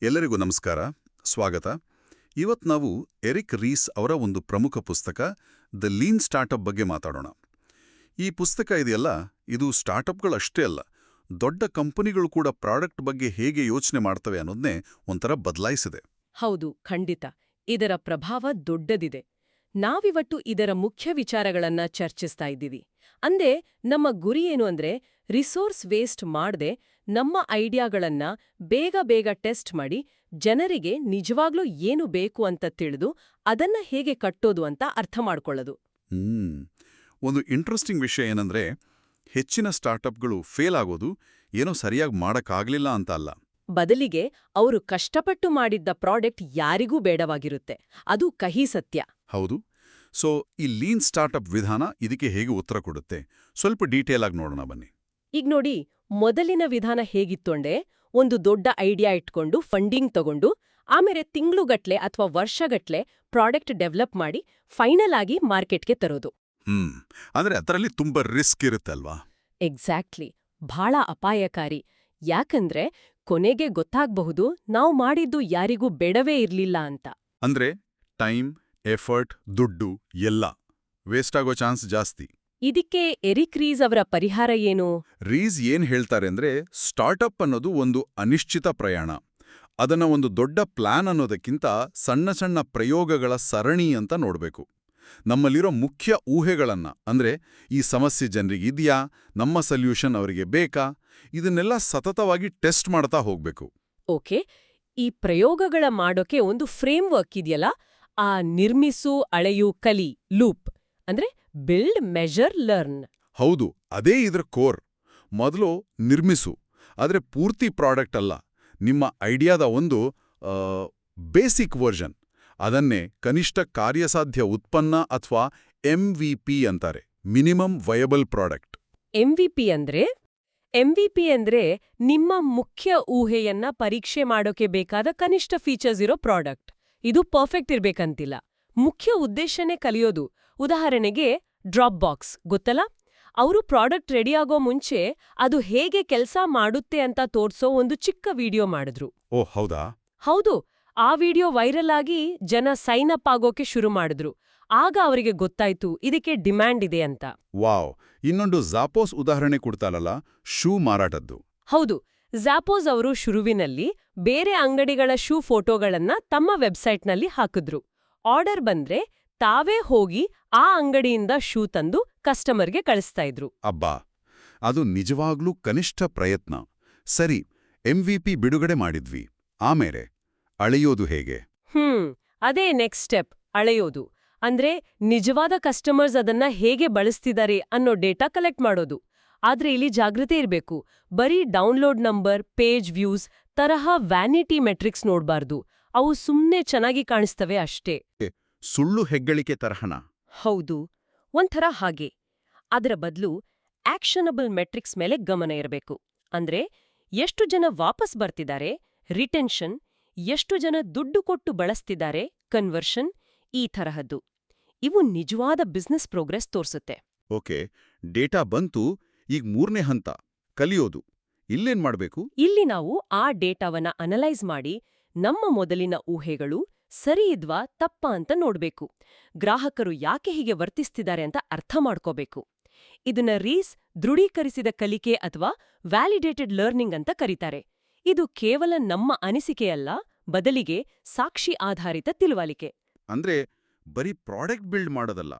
ಎಲ್ಲರಿಗೂ ನಮಸ್ಕಾರ, ಸ್ವಾಗತ. ಇವತ್ತು ನಾವು ಎರಿಕ್ ರೀಸ್ ಅವರ ಒಂದು ಪ್ರಮುಖ ಪುಸ್ತಕ ದ ಲೀನ್ ಸ್ಟಾರ್ಟಪ್ ಬಗ್ಗೆ ಮಾತಾಡೋಣ. ಈ ಪುಸ್ತಕ ಇದೆಯಲ್ಲ, ಇದು ಸ್ಟಾರ್ಟಪ್ಗಳಷ್ಟೇ ಅಲ್ಲ, ದೊಡ್ಡ ಕಂಪನಿಗಳು ಕೂಡ ಪ್ರಾಡಕ್ಟ್ ಬಗ್ಗೆ ಹೇಗೆ ಯೋಚನೆ ಮಾಡ್ತವೆ ಅನ್ನೋದನ್ನೇ ಒಂಥರ ಬದಲಾಯಿಸಿದೆ. ಹೌದು, ಖಂಡಿತ. ಇದರ ಪ್ರಭಾವ ದೊಡ್ಡದಿದೆ. ನಾವಿವತ್ತು ಇದರ ಮುಖ್ಯ ವಿಚಾರಗಳನ್ನ ಚರ್ಚಿಸ್ತಾ ಇದ್ದೀವಿ. ಅಂದೆ ನಮ್ಮ ಗುರಿ ಏನು ಅಂದ್ರೆ ರಿಸೋರ್ಸ್ ವೇಸ್ಟ್ ಮಾಡದೆ ನಮ್ಮ ಐಡಿಯಾಗಳನ್ನ ಬೇಗ ಟೆಸ್ಟ್ ಮಾಡಿ ಜನರಿಗೆ ನಿಜವಾಗ್ಲೂ ಏನು ಬೇಕು ಅಂತ ತಿಳಿದು ಅದನ್ನ ಹೇಗೆ ಕಟ್ಟೋದು ಅಂತ ಅರ್ಥ ಮಾಡ್ಕೊಳ್ಳೋದು. ಒಂದು ಇಂಟ್ರೆಸ್ಟಿಂಗ್ ವಿಷಯ ಏನಂದ್ರೆ, ಹೆಚ್ಚಿನ ಸ್ಟಾರ್ಟಪ್ಗಳು ಫೇಲ್ ಆಗೋದು ಏನೋ ಸರಿಯಾಗಿ ಮಾಡಕ್ಕಾಗ್ಲಿಲ್ಲ ಅಂತ ಅಲ್ಲ. ಬದಲಿಗೆ ಅವರು ಕಷ್ಟಪಟ್ಟು ಮಾಡಿದ್ದ ಪ್ರಾಡಕ್ಟ್ ಯಾರಿಗೂ ಬೇಡವಾಗಿರುತ್ತೆ. ಅದು ಕಹಿ ಸತ್ಯ. ಹೌದು. ಸೊ ಈ ಲೀನ್ ಸ್ಟಾರ್ಟಪ್ ವಿಧಾನ ಇದಕ್ಕೆ ಹೇಗೆ ಉತ್ತರ ಕೊಡುತ್ತೆ, ಸ್ವಲ್ಪ ಡೀಟೇಲ್ ಆಗಿ ನೋಡೋಣ ಬನ್ನಿ. ಈಗ ನೋಡಿ, ಮೊದಲಿನ ವಿಧಾನ ಹೇಗಿತ್ತೊಂಡೆ, ಒಂದು ದೊಡ್ಡ ಐಡಿಯಾ ಇಟ್ಕೊಂಡು ಫಂಡಿಂಗ್ ತಗೊಂಡು ಆಮೇಲೆ ತಿಂಗ್ಳುಗಟ್ಲೆ ಅಥವಾ ವರ್ಷಗಟ್ಲೆ ಪ್ರಾಡಕ್ಟ್ ಡೆವಲಪ್ ಮಾಡಿ ಫೈನಲ್ ಆಗಿ ಮಾರ್ಕೆಟ್ಗೆ ತರೋದು. ಅಂದ್ರೆ ಅದರಲ್ಲಿ ತುಂಬಾ ರಿಸ್ಕ್ ಇರುತ್ತೆ ಅಲ್ವಾ? ಎಕ್ಸಾಕ್ಟ್ಲಿ. ಬಹಳ ಅಪಾಯಕಾರಿ. ಯಾಕಂದ್ರೆ ಕೊನೆಗೆ ಗೊತ್ತಾಗ್ಬಹುದು ನಾವು ಮಾಡಿದ್ದು ಯಾರಿಗೂ ಬೇಡವೇ ಇರ್ಲಿಲ್ಲ ಅಂತ. ಅಂದ್ರೆ ಟೈಮ್, ಎಫರ್ಟ್, ದುಡ್ಡು ಎಲ್ಲ ವೇಸ್ಟ್ ಆಗೋ ಚಾನ್ಸ್ ಜಾಸ್ತಿ. ಇದಕ್ಕೆ ಎರಿಕ್ ರೀಸ್ ಅವರ ಪರಿಹಾರ ಏನು? ರೀಸ್ ಏನ್ ಹೇಳ್ತಾರೆ ಅಂದ್ರೆ, ಸ್ಟಾರ್ಟಪ್ ಅನ್ನೋದು ಒಂದು ಅನಿಶ್ಚಿತ ಪ್ರಯಾಣ. ಅದನ್ನ ಒಂದು ದೊಡ್ಡ ಪ್ಲಾನ್ ಅನ್ನೋದಕ್ಕಿಂತ ಸಣ್ಣ ಸಣ್ಣ ಪ್ರಯೋಗಗಳ ಸರಣಿ ಅಂತ ನೋಡ್ಬೇಕು. ನಮ್ಮಲ್ಲಿರೋ ಮುಖ್ಯ ಊಹೆಗಳನ್ನ, ಅಂದ್ರೆ ಈ ಸಮಸ್ಯೆ ಜನರಿಗಿದ್ಯಾ, ನಮ್ಮ ಸೊಲ್ಯೂಷನ್ ಅವರಿಗೆ ಬೇಕಾ, ಇದನ್ನೆಲ್ಲ ಸತತವಾಗಿ ಟೆಸ್ಟ್ ಮಾಡ್ತಾ ಹೋಗ್ಬೇಕು. ಓಕೆ, ಈ ಪ್ರಯೋಗಗಳ ಮಾಡೋಕೆ ಒಂದು ಫ್ರೇಮ್ ವರ್ಕ್ ಇದೆಯಲ್ಲ, ಆ ನಿರ್ಮಿಸು ಅಳೆಯು ಕಲಿ ಲೂಪ್, ಅಂದ್ರೆ ಬಿಲ್ಡ್ ಮೆಜರ್ ಲರ್ನ್. ಹೌದು, ಅದೇ ಇದ್ರ ಕೋರ್. ಮೊದಲು ನಿರ್ಮಿಸು, ಆದ್ರೆ ಪೂರ್ತಿ ಪ್ರಾಡಕ್ಟ್ ಅಲ್ಲ, ನಿಮ್ಮ ಐಡಿಯಾದ ಒಂದು ಬೇಸಿಕ್ ವರ್ಷನ್. ಅದನ್ನೇ ಕನಿಷ್ಠ ಕಾರ್ಯಸಾಧ್ಯ ಉತ್ಪನ್ನ ಅಥವಾ MVP ಅಂತಾರೆ, ಮಿನಿಮಮ್ ವಯಬಲ್ ಪ್ರಾಡಕ್ಟ್. MVP ಅಂದ್ರೆ ನಿಮ್ಮ ಮುಖ್ಯ ಊಹೆಯನ್ನ ಪರೀಕ್ಷೆ ಮಾಡೋಕೆ ಬೇಕಾದ ಕನಿಷ್ಠ ಫೀಚರ್ಸ್ ಇರೋ ಪ್ರಾಡಕ್ಟ್. ಇದು ಪರ್ಫೆಕ್ಟ್ ಇರ್ಬೇಕಂತಿಲ್ಲ, ಮುಖ್ಯ ಉದ್ದೇಶನೇ ಕಲಿಯೋದು. ಉದಾಹರಣೆಗೆ ಡ್ರಾಪ್ ಬಾಕ್ಸ್ ಗೊತ್ತಲ್ಲ, ಅವರು ಪ್ರಾಡಕ್ಟ್ ರೆಡಿಯಾಗೋ ಮುಂಚೆ ಅದು ಹೇಗೆ ಕೆಲಸ ಮಾಡುತ್ತೆ ಅಂತ ತೋರ್ಸೋ ಒಂದು ಚಿಕ್ಕ ವಿಡಿಯೋ ಮಾಡಿದ್ರು. ಓ ಹೌದಾ? ಹೌದು. ಆ ವಿಡಿಯೋ ವೈರಲ್ ಆಗಿ ಜನ ಸೈನ್ ಅಪ್ ಆಗೋಕೆ ಶುರು ಮಾಡಿದ್ರು. ಆಗ ಅವರಿಗೆ ಗೊತ್ತಾಯ್ತು ಇದಕ್ಕೆ ಡಿಮ್ಯಾಂಡ್ ಇದೆ ಅಂತ. ವಾವ್. ಇನ್ನೊಂದು ಜಾಪೋಸ್ ಉದಾಹರಣೆ ಕೊಡ್ತಾರಲ್ಲ, ಶೂ ಮಾರಾಟದ್ದು. ಹೌದು, ಜಾಪೋಸ್ ಅವರು ಶುರುವಿನಲ್ಲಿ ಬೇರೆ ಅಂಗಡಿಗಳ ಶೂ ಫೋಟೋಗಳನ್ನ ತಮ್ಮ ವೆಬ್ಸೈಟ್ನಲ್ಲಿ ಹಾಕಿದ್ರು. ಆರ್ಡರ್ ಬಂದ್ರೆ ತಾವೇ ಹೋಗಿ ಆ ಅಂಗಡಿಯಿಂದ ಶೂ ತಂದು ಕಸ್ಟಮರ್ಗೆ ಕಳಿಸ್ತಾ ಇದ್ರು. ಅಬ್ಬಾ, ಅದು ನಿಜವಾಗ್ಲೂ ಕನಿಷ್ಠ ಪ್ರಯತ್ನ. ಸರಿ, MVP ಬಿಡುಗಡೆ ಮಾಡಿದ್ವಿ, ಆಮೇಲೆ ಅಳೆಯೋದು ಹೇಗೆ? ಅದೇ ನೆಕ್ಸ್ಟ್ ಸ್ಟೆಪ್, ಅಳೆಯೋದು. ಅಂದ್ರೆ ನಿಜವಾದ ಕಸ್ಟಮರ್ಸ್ ಅದನ್ನ ಹೇಗೆ ಬಳಸ್ತಿದ್ದಾರೆ ಅನ್ನೋ ಡೇಟಾ ಕಲೆಕ್ಟ್ ಮಾಡೋದು. ಆದ್ರೆ ಇಲ್ಲಿ ಜಾಗೃತಿ ಇರ್ಬೇಕು. ಬರೀ ಡೌನ್ಲೋಡ್ ನಂಬರ್, ಪೇಜ್ ವ್ಯೂಸ್ ತರಹ ವ್ಯಾನಿಟಿ ಮೆಟ್ರಿಕ್ಸ್ ನೋಡ್ಬಾರ್ದು. ಅವು ಸುಮ್ನೆ ಚೆನ್ನಾಗಿ ಕಾಣಿಸ್ತವೆ ಅಷ್ಟೇ. ಸುಳ್ಳು ಹೆಗ್ಗಳಿಕೆ ತರಹನ? ಹೌದು, ಒಂಥರ ಹಾಗೆ. ಅದರ ಬದಲು ಆಕ್ಷನಬಲ್ ಮೆಟ್ರಿಕ್ಸ್ ಮೇಲೆ ಗಮನ ಇರಬೇಕು. ಅಂದ್ರೆ ಎಷ್ಟು ಜನ ವಾಪಸ್ ಬರ್ತಿದ್ದಾರೆ, ರಿಟೆನ್ಷನ್, ಎಷ್ಟು ಜನ ದುಡ್ಡು ಕೊಟ್ಟು ಬಳಸ್ತಿದ್ದಾರೆ, ಕನ್ವರ್ಷನ್, ಈ ತರಹದ್ದು. ಇವು ನಿಜವಾದ ಬಿಸ್ನೆಸ್ ಪ್ರೋಗ್ರೆಸ್ ತೋರ್ಸುತ್ತೆ. ಓಕೆ, ಡೇಟಾ ಬಂತು. ಈಗ ಮೂರನೇ ಹಂತ, ಕಲಿಯೋದು. ಇಲ್ಲೇನ್ ಮಾಡ್ಬೇಕು? ಇಲ್ಲಿ ನಾವು ಆ ಡೇಟಾವನ್ನ ಅನಲೈಸ್ ಮಾಡಿ ನಮ್ಮ ಮೊದಲಿನ ಊಹೆಗಳು ಸರಿ ಇದ್ವಾ ತಪ್ಪಾ ಅಂತ ನೋಡ್ಬೇಕು. ಗ್ರಾಹಕರು ಯಾಕೆ ಹೀಗೆ ವರ್ತಿಸ್ತಿದ್ದಾರೆ ಅಂತ ಅರ್ಥ ಮಾಡ್ಕೋಬೇಕು. ಇದನ್ನ ರೀಸ್ ದೃಢೀಕರಿಸಿದ ಕಲಿಕೆ ಅಥವಾ ವ್ಯಾಲಿಡೇಟೆಡ್ ಲರ್ನಿಂಗ್ ಅಂತ ಕರೀತಾರೆ. ಇದು ಕೇವಲ ನಮ್ಮ ಅನಿಸಿಕೆಯಲ್ಲ, ಬದಲಿಗೆ ಸಾಕ್ಷಿ ಆಧಾರಿತ ತಿಳುವಳಿಕೆ. ಅಂದ್ರೆ ಬರೀ ಪ್ರಾಡಕ್ಟ್ ಬಿಲ್ಡ್ ಮಾಡೋದಲ್ಲ,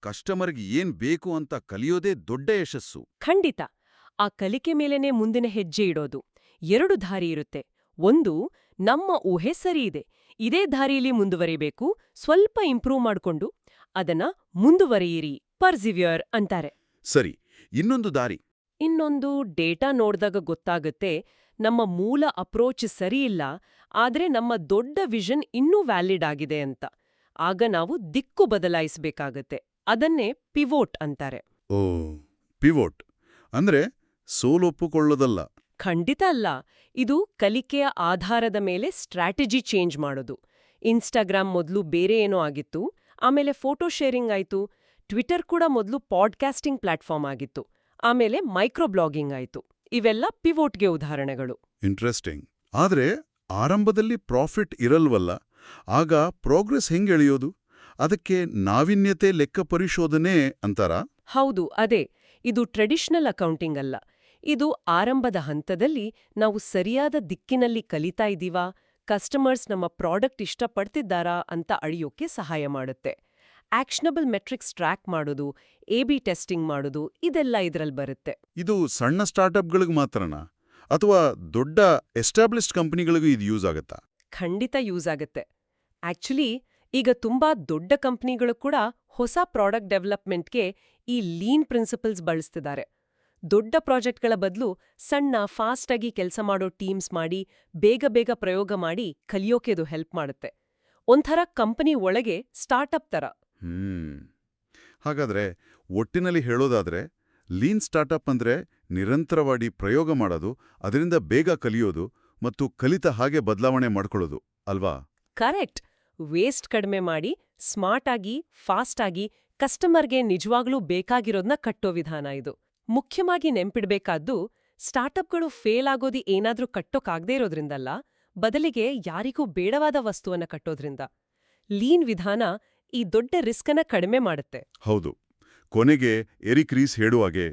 ಕಸ್ಟಮರ್ಗೆ ಏನ್ ಬೇಕು ಅಂತ ಕಲಿಯೋದೇ ದೊಡ್ಡ ಯಶಸ್ಸು. ಖಂಡಿತ. ಆ ಕಲಿಕೆ ಮೇಲೇನೆ ಮುಂದಿನ ಹೆಜ್ಜೆ ಇಡೋದು. 2 ದಾರಿ ಇರುತ್ತೆ. ಒಂದು, ನಮ್ಮ ಊಹೆ ಸರಿಯಿದೆ, ಇದೇ ದಾರಿಯಲ್ಲಿ ಮುಂದುವರಿಬೇಕು, ಸ್ವಲ್ಪ ಇಂಪ್ರೂವ್ ಮಾಡ್ಕೊಂಡು ಅದನ್ನ ಮುಂದುವರಿಯಿರಿ, ಪರ್ಸಿವಿಯರ್ ಅಂತಾರೆ. ಸರಿ, ಇನ್ನೊಂದು ದಾರಿ? ಇನ್ನೊಂದು, ಡೇಟಾ ನೋಡ್ದಾಗ ಗೊತ್ತಾಗುತ್ತೆ ನಮ್ಮ ಮೂಲ ಅಪ್ರೋಚ್ ಸರಿಯಿಲ್ಲ, ಆದ್ರೆ ನಮ್ಮ ದೊಡ್ಡ ವಿಷನ್ ಇನ್ನೂ ವ್ಯಾಲಿಡ್ ಆಗಿದೆ ಅಂತ. ಆಗ ನಾವು ದಿಕ್ಕು ಬದಲಾಯಿಸಬೇಕಾಗತ್ತೆ. ಅದನ್ನೇ ಪಿವೋಟ್ ಅಂತಾರೆ. ಓ, ಪಿವೋಟ್ ಅಂದ್ರೆ ಸೋಲೊಪ್ಪುಕೊಳ್ಳೋದಲ್ಲ? ಖಂಡಿತ ಅಲ್ಲ. ಇದು ಕಲಿಕೆಯ ಆಧಾರದ ಮೇಲೆ ಸ್ಟ್ರಾಟಜಿ ಚೇಂಜ್ ಮಾಡೋದು. ಇನ್ಸ್ಟಾಗ್ರಾಮ್ ಮೊದಲು ಬೇರೆ ಏನೋ ಆಗಿತ್ತು, ಆಮೇಲೆ ಫೋಟೋ ಶೇರಿಂಗ್ ಆಯ್ತು. ಟ್ವಿಟರ್ ಕೂಡ ಮೊದಲು ಪಾಡ್ಕಾಸ್ಟಿಂಗ್ ಪ್ಲಾಟ್ಫಾರ್ಮ್ ಆಗಿತ್ತು, ಆಮೇಲೆ ಮೈಕ್ರೋ ಬ್ಲಾಗಿಂಗ್ ಆಯ್ತು. ಇವೆಲ್ಲ ಪಿವೋಟ್ಗೆ ಉದಾಹರಣೆಗಳು. ಇಂಟ್ರೆಸ್ಟಿಂಗ್. ಆದ್ರೆ ಆರಂಭದಲ್ಲಿ ಪ್ರಾಫಿಟ್ ಇರಲ್ವಲ್ಲ, ಆಗ ಪ್ರೋಗ್ರೆಸ್ ಹೆಂಗೆ ಎಳೆಯೋದು? ಅದಕ್ಕೆ ನಾವೀನ್ಯತೆ ಲೆಕ್ಕ ಪರಿಶೋಧನೆ ಅಂತಾರಾ? ಹೌದು, ಅದೇ. ಇದು ಟ್ರೆಡಿಷನಲ್ ಅಕೌಂಟಿಂಗ್ ಅಲ್ಲ. ಇದು ಆರಂಭದ ಹಂತದಲ್ಲಿ ನಾವು ಸರಿಯಾದ ದಿಕ್ಕಿನಲ್ಲಿ ಕಲಿತಾ ಇದ್ದೀವಾ, ಕಸ್ಟಮರ್ಸ್ ನಮ್ಮ ಪ್ರಾಡಕ್ಟ್ ಇಷ್ಟಪಡ್ತಿದ್ದಾರಾ ಅಂತ ಅಳಿಯೋಕೆ ಸಹಾಯ ಮಾಡುತ್ತೆ. ಆಕ್ಷನಬಲ್ ಮೆಟ್ರಿಕ್ಸ್ ಟ್ರ್ಯಾಕ್ ಮಾಡೋದು, ಎ-ಬಿ ಟೆಸ್ಟಿಂಗ್ ಮಾಡೋದು, ಇದೆಲ್ಲ ಇದರಲ್ಲಿ ಬರುತ್ತೆ. ಇದು ಸಣ್ಣ ಸ್ಟಾರ್ಟಪ್ಗಳಿಗೆ ಮಾತ್ರನಾ? ಅಥವಾ ದೊಡ್ಡ ಎಸ್ಟಾಬ್ಲಿಷ್ಡ್ ಕಂಪನಿಗಳಿಗೂ ಇದು ಯೂಸ್ ಆಗತ್ತಾ? ಖಂಡಿತ ಯೂಸ್ ಆಗತ್ತೆ. ಆಕ್ಚುಲಿ ಈಗ ತುಂಬಾ ದೊಡ್ಡ ಕಂಪ್ನಿಗಳು ಕೂಡ ಹೊಸ ಪ್ರಾಡಕ್ಟ್ ಡೆವಲಪ್ಮೆಂಟ್ಗೆ ಈ ಲೀನ್ ಪ್ರಿನ್ಸಿಪಲ್ಸ್ ಬಳಸ್ತಿದ್ದಾರೆ. ದೊಡ್ಡ ಪ್ರಾಜೆಕ್ಟ್ಗಳ ಬದಲು ಸಣ್ಣ ಫಾಸ್ಟ್ ಆಗಿ ಕೆಲಸ ಮಾಡೋ ಟೀಮ್ಸ್ ಮಾಡಿ ಬೇಗ ಬೇಗ ಪ್ರಯೋಗ ಮಾಡಿ ಕಲಿಯೋಕೆ ಇದು ಹೆಲ್ಪ್ ಮಾಡುತ್ತೆ. ಒಂಥರ ಕಂಪನಿ ಒಳಗೆ ಸ್ಟಾರ್ಟಪ್ ತರ. ಹಾಗಾದ್ರೆ ಒಟ್ಟಿನಲ್ಲಿ ಹೇಳೋದಾದ್ರೆ ಲೀನ್ ಸ್ಟಾರ್ಟಪ್ ಅಂದ್ರೆ ನಿರಂತರವಾಗಿ ಪ್ರಯೋಗ ಮಾಡೋದು, ಅದರಿಂದ ಬೇಗ ಕಲಿಯೋದು ಮತ್ತು ಕಲಿತ ಹಾಗೆ ಬದಲಾವಣೆ ಮಾಡ್ಕೊಳ್ಳೋದು ಅಲ್ವಾ? ಕರೆಕ್ಟ್. ವೇಸ್ಟ್ ಕಡಿಮೆ ಮಾಡಿ ಸ್ಮಾರ್ಟ್ ಆಗಿ ಫಾಸ್ಟ್ ಆಗಿ ಕಸ್ಟಮರ್ಗೆ ನಿಜವಾಗ್ಲೂ ಬೇಕಾಗಿರೋದ್ನ ಕಟ್ಟೋ ವಿಧಾನ ಇದು. ಮುಖ್ಯವಾಗಿ ನೆನ್ಪಿಡ್ಬೇಕಾದ್ದು, ಸ್ಟಾರ್ಟಪ್ಗಳು ಫೇಲ್ ಆಗೋದು ಏನಾದ್ರೂ ಕಟ್ಟೋಕಾಗ್ದೇ ಇರೋದ್ರಿಂದಲ್ಲ, ಬದಲಿಗೆ ಯಾರಿಗೂ ಬೇಡವಾದ ವಸ್ತುವನ್ನ ಕಟ್ಟೋದ್ರಿಂದ. ಲೀನ್ ವಿಧಾನ ಈ ದೊಡ್ಡ ರಿಸ್ಕನ್ನ ಕಡಿಮೆ ಮಾಡುತ್ತೆ. ಹೌದು. ಕೊನೆಗೆ ಎರಿಕ್ ರೀಸ್ ಹೇಳುವಾಗೆ,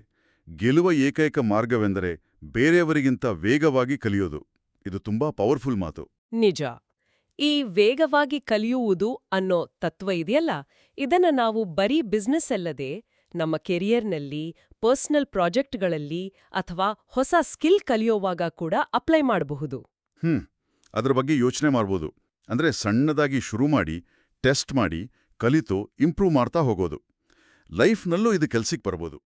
ಗೆಲ್ಲುವ ಏಕೈಕ ಮಾರ್ಗವೆಂದರೆ ಬೇರೆಯವರಿಗಿಂತ ವೇಗವಾಗಿ ಕಲಿಯೋದು. ಇದು ತುಂಬಾ ಪವರ್ಫುಲ್ ಮಾತು. ನಿಜ. ಈ ವೇಗವಾಗಿ ಕಲಿಯುವುದು ಅನ್ನೋ ತತ್ವ ಇದೆಯಲ್ಲ, ಇದನ್ನ ನಾವು ಬರೀ ಬಿಸ್ನೆಸ್ ಅಲ್ಲದೆ ನಮ್ಮ ಕೆರಿಯರ್ನಲ್ಲಿ, ಪರ್ಸನಲ್ ಪ್ರಾಜೆಕ್ಟ್ಗಳಲ್ಲಿ ಅಥವಾ ಹೊಸ ಸ್ಕಿಲ್ ಕಲಿಯೋವಾಗ ಕೂಡ ಅಪ್ಲೈ ಮಾಡಬಹುದು. ಅದ್ರ ಬಗ್ಗೆ ಯೋಚನೆ ಮಾಡ್ಬೋದು. ಅಂದ್ರೆ ಸಣ್ಣದಾಗಿ ಶುರು ಮಾಡಿ, ಟೆಸ್ಟ್ ಮಾಡಿ, ಕಲಿತು ಇಂಪ್ರೂವ್ ಮಾಡ್ತಾ ಹೋಗೋದು. ಲೈಫ್ನಲ್ಲೂ ಇದು ಕೆಲ್ಸಕ್ಕೆ ಬರ್ಬೋದು.